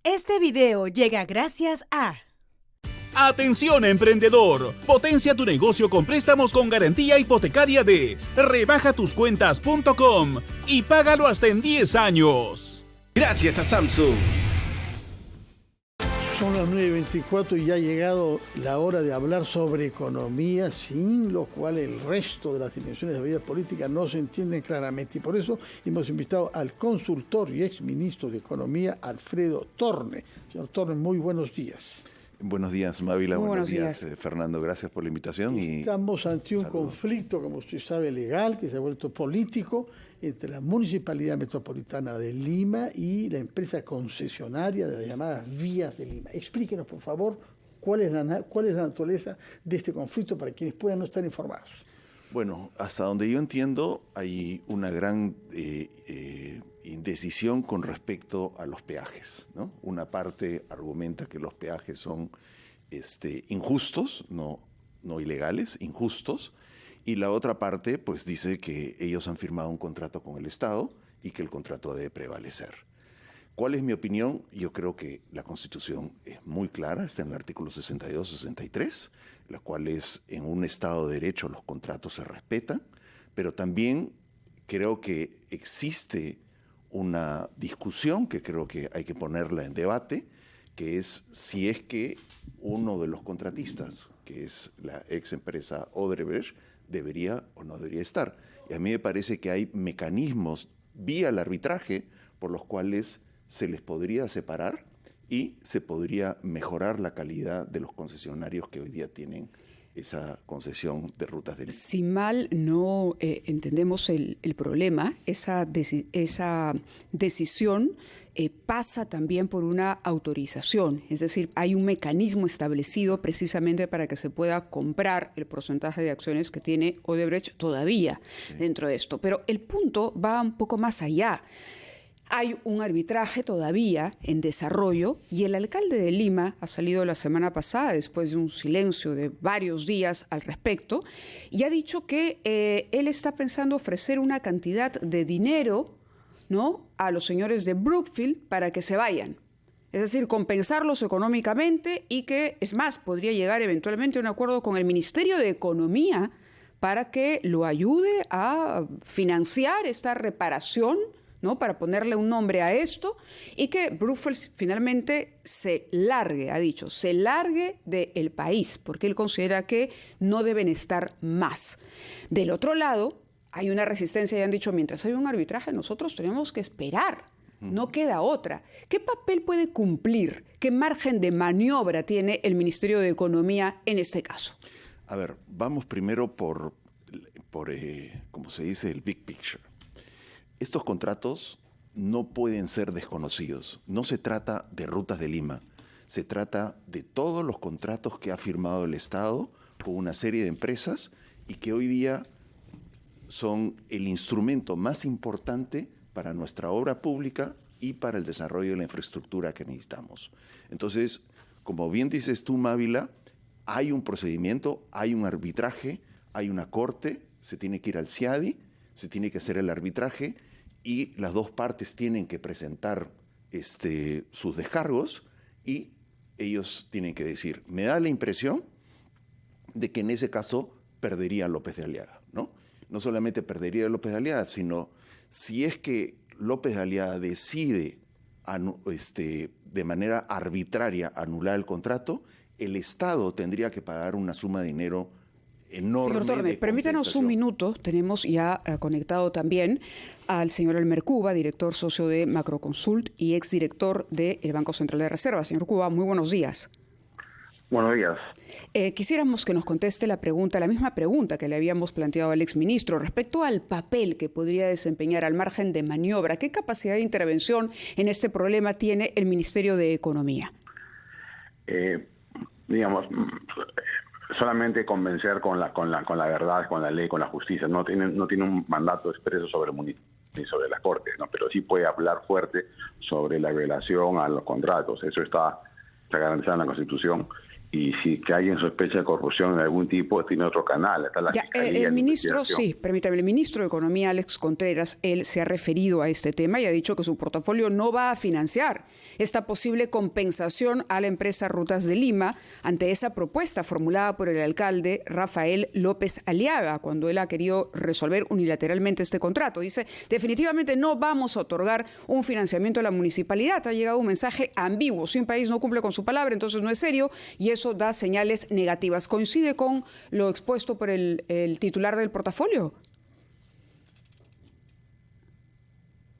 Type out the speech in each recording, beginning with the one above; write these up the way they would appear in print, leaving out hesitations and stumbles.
Este video llega gracias a... Atención emprendedor, potencia tu negocio con préstamos con garantía hipotecaria de rebajatuscuentas.com y págalo hasta en 10 años. Gracias a Samsung. Son las 9:24 y ya ha llegado la hora de hablar sobre economía, sin lo cual el resto de las dimensiones de la vida política no se entienden claramente. Y por eso hemos invitado al consultor y exministro de Economía, Alfredo Torne. Señor Torne, muy buenos días. Buenos días, Mávila. Buenos días. Fernando. Gracias por la invitación. Estamos ante un conflicto, como usted sabe, legal, que se ha vuelto político, entre la Municipalidad Metropolitana de Lima y la empresa concesionaria de las llamadas Vías de Lima. Explíquenos, por favor, cuál es la naturaleza de este conflicto para quienes puedan no estar informados. Bueno, hasta donde yo entiendo, hay una gran indecisión con respecto a los peajes, ¿no? Una parte argumenta que los peajes son injustos, no ilegales, injustos, y la otra parte pues dice que ellos han firmado un contrato con el Estado y que el contrato debe prevalecer. ¿Cuál es mi opinión? Yo creo que la Constitución es muy clara, está en el artículo 62, 63, la cual es en un Estado de Derecho los contratos se respetan, pero también creo que existe una discusión que creo que hay que ponerla en debate, que es si es que uno de los contratistas, que es la ex empresa Odebrecht, debería o no debería estar. Y a mí me parece que hay mecanismos vía el arbitraje por los cuales se les podría separar y se podría mejorar la calidad de los concesionarios que hoy día tienen esa concesión de rutas de Lima. Si mal no entendemos el problema, esa decisión pasa también por una autorización, es decir, hay un mecanismo establecido precisamente para que se pueda comprar el porcentaje de acciones que tiene Odebrecht todavía dentro de esto. Pero el punto va un poco más allá. Hay un arbitraje todavía en desarrollo y el alcalde de Lima ha salido la semana pasada, después de un silencio de varios días al respecto, y ha dicho que él está pensando ofrecer una cantidad de dinero, ¿no?, a los señores de Brookfield para que se vayan. Es decir, compensarlos económicamente y que, es más, podría llegar eventualmente a un acuerdo con el Ministerio de Economía para que lo ayude a financiar esta reparación, ¿no?, para ponerle un nombre a esto, y que Brookfield finalmente se largue, ha dicho, se largue del país, porque él considera que no deben estar más. Del otro lado, hay una resistencia y han dicho, mientras hay un arbitraje, nosotros tenemos que esperar, no queda otra. ¿Qué papel puede cumplir? ¿Qué margen de maniobra tiene el Ministerio de Economía en este caso? A ver, vamos primero por como se dice, el big picture. Estos contratos no pueden ser desconocidos. No se trata de Rutas de Lima. Se trata de todos los contratos que ha firmado el Estado con una serie de empresas y que hoy día son el instrumento más importante para nuestra obra pública y para el desarrollo de la infraestructura que necesitamos. Entonces, como bien dices tú, Mávila, hay un procedimiento, hay un arbitraje, hay una corte, se tiene que ir al CIADI, se tiene que hacer el arbitraje y las dos partes tienen que presentar sus descargos y ellos tienen que decir, me da la impresión de que en ese caso perdería López de Aliaga, ¿no? No solamente perdería López de Aliaga, sino si es que López de Aliaga decide de manera arbitraria anular el contrato, el Estado tendría que pagar una suma de dinero enorme. Señor Torne, permítanos un minuto. Tenemos ya conectado también al señor Elmer Cuba, director socio de Macroconsult y exdirector del Banco Central de Reserva. Señor Cuba, muy buenos días. Buenos días. Quisiéramos que nos conteste la misma pregunta que le habíamos planteado al exministro respecto al papel que podría desempeñar al margen de maniobra. ¿Qué capacidad de intervención en este problema tiene el Ministerio de Economía? Solamente convencer con la verdad, con la ley, con la justicia. No tiene un mandato expreso sobre el municipio ni sobre las cortes, ¿no? Pero sí puede hablar fuerte sobre la violación a los contratos. Eso está garantizado en la Constitución. y si que alguien sospecha de corrupción de algún tipo, tiene otro canal. Está la Fiscalía, el ministro, investigación. sí, permítame, el ministro de Economía, Alex Contreras, él se ha referido a este tema y ha dicho que su portafolio no va a financiar esta posible compensación a la empresa Rutas de Lima ante esa propuesta formulada por el alcalde Rafael López Aliaga, cuando él ha querido resolver unilateralmente este contrato. Dice, definitivamente no vamos a otorgar un financiamiento a la municipalidad. Ha llegado un mensaje ambiguo. Si un país no cumple con su palabra, entonces no es serio, y eso da señales negativas. ¿Coincide con lo expuesto por el titular del portafolio?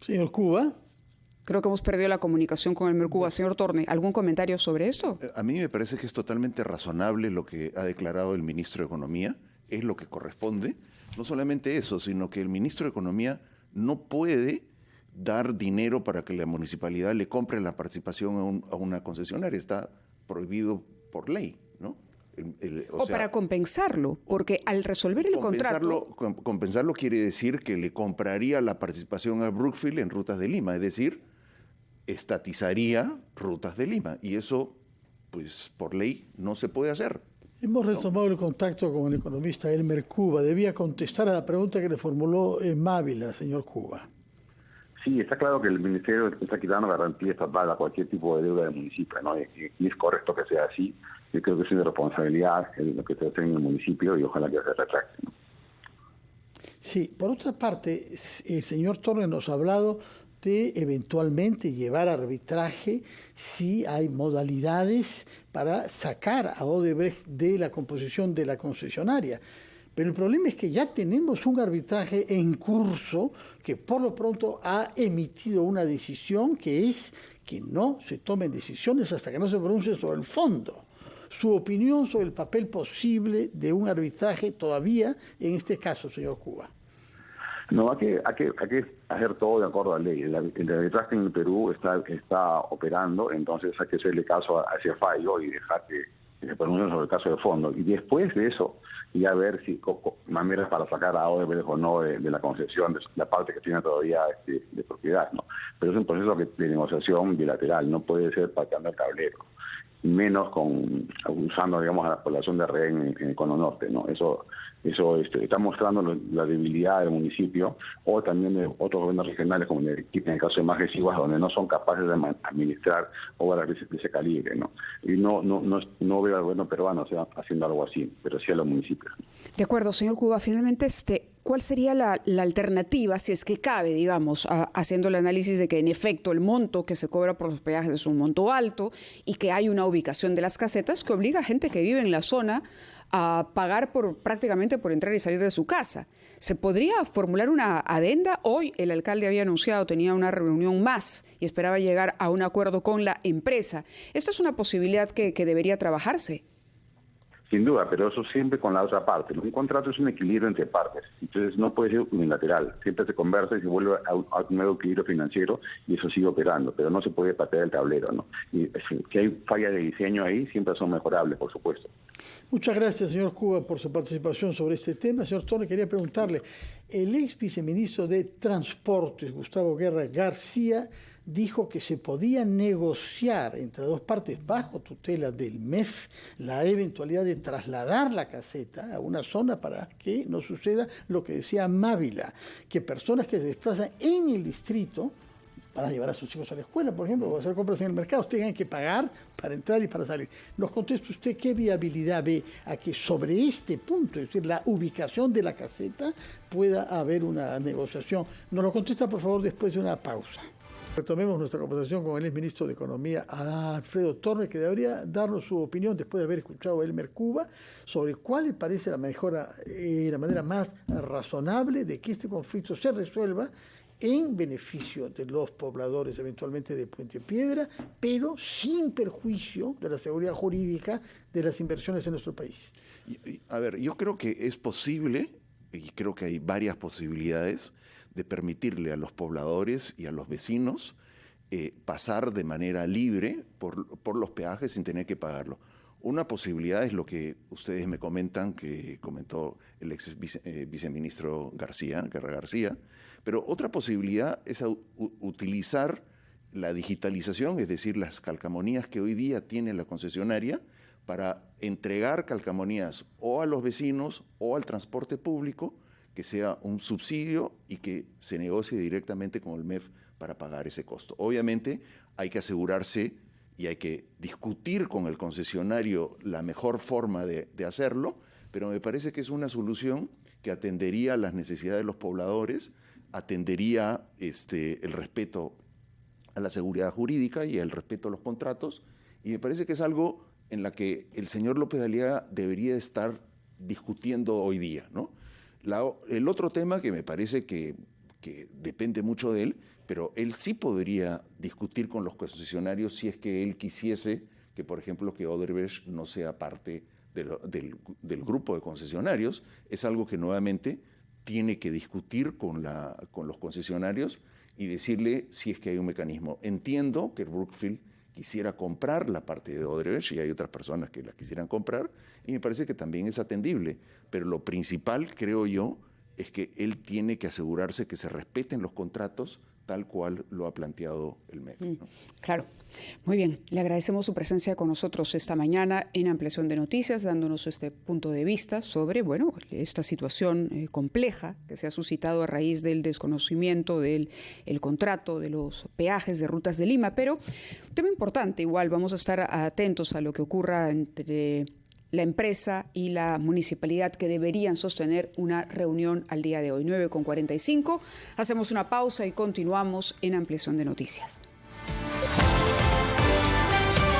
Señor Cuba. Creo que hemos perdido la comunicación con el Mercuba. Señor Torne, ¿algún comentario sobre esto? A mí me parece que es totalmente razonable lo que ha declarado el ministro de Economía, es lo que corresponde. No solamente eso, sino que el ministro de Economía no puede dar dinero para que la municipalidad le compre la participación a una concesionaria. Está prohibido por ley, ¿no? O para compensarlo, porque al resolver el contrato... Compensarlo quiere decir que le compraría la participación a Brookfield en Rutas de Lima, es decir, estatizaría Rutas de Lima, y eso, pues, por ley no se puede hacer. Hemos retomado el contacto con el economista Elmer Cuba. Debía contestar a la pregunta que le formuló Mávila, señor Cuba. Sí, está claro que el Ministerio está quitando garantía estatal a cualquier tipo de deuda del municipio, ¿no? Y es correcto que sea así. Yo creo que es una responsabilidad lo que se hace en el municipio y ojalá que se retracte, ¿no? Sí, por otra parte, el señor Torres nos ha hablado de eventualmente llevar a arbitraje si hay modalidades para sacar a Odebrecht de la composición de la concesionaria. Pero el problema es que ya tenemos un arbitraje en curso que por lo pronto ha emitido una decisión que es que no se tomen decisiones hasta que no se pronuncie sobre el fondo. Su opinión sobre el papel posible de un arbitraje todavía en este caso, señor Cuba. No, hay que hacer todo de acuerdo a la ley. El arbitraje en el Perú está operando, entonces hay que hacerle caso a ese fallo y dejar que se pronuncie sobre el caso de fondo. Y después de eso, ya ver si maneras para sacar a Odebrecht o no de la concesión, de la parte que tiene todavía de propiedad, ¿no? Pero es un proceso de negociación bilateral, no puede ser pateando el tablero, menos usando, digamos, a la población de rehén en el Cono Norte, ¿no? Eso está mostrando la debilidad del municipio o también de otros gobiernos regionales, como en el caso de Majesiguas, donde no son capaces de administrar obras de ese calibre, ¿no? Y no veo al gobierno peruano haciendo algo así, pero sí a los municipios. De acuerdo, señor Cuba. Finalmente, ¿cuál sería la alternativa, si es que cabe, digamos, haciendo el análisis de que en efecto el monto que se cobra por los peajes es un monto alto y que hay una ubicación de las casetas que obliga a gente que vive en la zona a pagar prácticamente por entrar y salir de su casa? ¿Se podría formular una adenda? Hoy el alcalde había anunciado, tenía una reunión más y esperaba llegar a un acuerdo con la empresa. ¿Esta es una posibilidad que debería trabajarse? Sin duda, pero eso siempre con la otra parte. Un contrato es un equilibrio entre partes, entonces no puede ser unilateral. Siempre se conversa y se vuelve a un nuevo equilibrio financiero y eso sigue operando, pero no se puede patear el tablero, ¿no? Y si hay fallas de diseño ahí, siempre son mejorables, por supuesto. Muchas gracias, señor Cuba, por su participación sobre este tema. Señor Torres, quería preguntarle, el ex viceministro de Transportes, Gustavo Guerra García, dijo que se podía negociar entre dos partes bajo tutela del MEF la eventualidad de trasladar la caseta a una zona para que no suceda lo que decía Mávila, que personas que se desplazan en el distrito para llevar a sus hijos a la escuela, por ejemplo, o hacer compras en el mercado, tengan que pagar para entrar y para salir. Nos conteste usted qué viabilidad ve a que sobre este punto, es decir, la ubicación de la caseta, pueda haber una negociación. Nos lo contesta, por favor, después de una pausa. Retomemos nuestra conversación con el exministro de Economía, Alfredo Torres, que debería darnos su opinión después de haber escuchado a Elmer Cuba sobre cuál le parece la manera más razonable de que este conflicto se resuelva en beneficio de los pobladores eventualmente de Puente Piedra, pero sin perjuicio de la seguridad jurídica de las inversiones en nuestro país. A ver, yo creo que es posible, y creo que hay varias posibilidades, de permitirle a los pobladores y a los vecinos pasar de manera libre por los peajes sin tener que pagarlo. Una posibilidad es lo que ustedes me comentan, que comentó el ex viceministro Guerra García, pero otra posibilidad es utilizar la digitalización, es decir, las calcamonías que hoy día tiene la concesionaria, para entregar calcamonías o a los vecinos o al transporte público, que sea un subsidio y que se negocie directamente con el MEF para pagar ese costo. Obviamente hay que asegurarse y hay que discutir con el concesionario la mejor forma de hacerlo, pero me parece que es una solución que atendería a las necesidades de los pobladores, atendería el respeto a la seguridad jurídica y el respeto a los contratos, y me parece que es algo en la que el señor López Aliaga debería estar discutiendo hoy día, ¿no? El otro tema que me parece que depende mucho de él, pero él sí podría discutir con los concesionarios si es que él quisiese que, por ejemplo, que Odebrecht no sea parte del grupo de concesionarios. Es algo que nuevamente tiene que discutir con los concesionarios y decirle si es que hay un mecanismo. Entiendo que Brookfield quisiera comprar la parte de Odebrecht y hay otras personas que la quisieran comprar y me parece que también es atendible, pero lo principal, creo yo, es que él tiene que asegurarse que se respeten los contratos tal cual lo ha planteado el MEF, ¿no? Claro. Muy bien. Le agradecemos su presencia con nosotros esta mañana en Ampliación de Noticias, dándonos este punto de vista sobre, bueno, esta situación compleja que se ha suscitado a raíz del desconocimiento del contrato de los peajes de Rutas de Lima. Pero un tema importante, igual vamos a estar atentos a lo que ocurra entre la empresa y la municipalidad, que deberían sostener una reunión al día de hoy. 9:45. Hacemos una pausa y continuamos en Ampliación de Noticias.